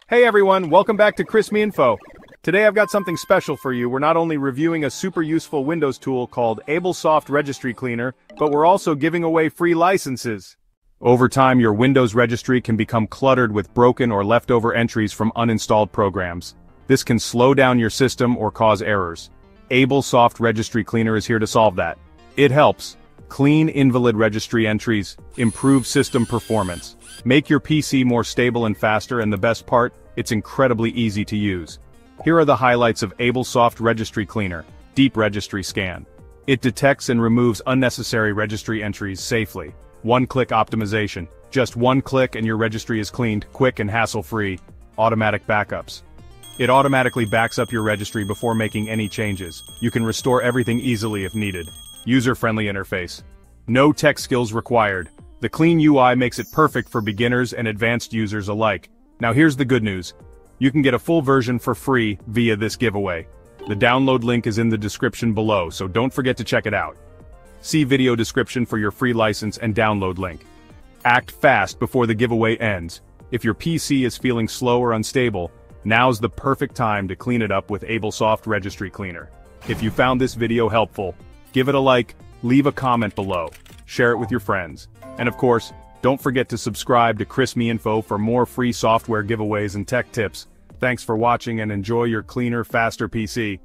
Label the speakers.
Speaker 1: Hey everyone, welcome back to chrismeinfo. Today I've got something special for you. We're not only reviewing a super useful Windows tool called Abelssoft Registry Cleaner, but we're also giving away free licenses. Over time, your Windows registry can become cluttered with broken or leftover entries from uninstalled programs. This can slow down your system or cause errors. Abelssoft Registry Cleaner is here to solve that. It helps clean invalid registry entries, improve system performance, make your PC more stable and faster, and the best part, it's incredibly easy to use. Here are the highlights of Abelssoft Registry Cleaner. Deep Registry Scan. It detects and removes unnecessary registry entries safely. One-click optimization. Just one click and your registry is cleaned, quick and hassle-free. Automatic backups. It automatically backs up your registry before making any changes. You can restore everything easily if needed. User-friendly interface. No tech skills required. The clean UI makes it perfect for beginners and advanced users alike. Now here's the good news. You can get a full version for free via this giveaway. The download link is in the description below, so don't forget to check it out. See video description for your free license and download link. Act fast before the giveaway ends. If your PC is feeling slow or unstable, now's the perfect time to clean it up with Abelssoft Registry Cleaner. If you found this video helpful, give it a like, leave a comment below, share it with your friends. And of course, don't forget to subscribe to chrismeinfo for more free software giveaways and tech tips. Thanks for watching and enjoy your cleaner, faster PC.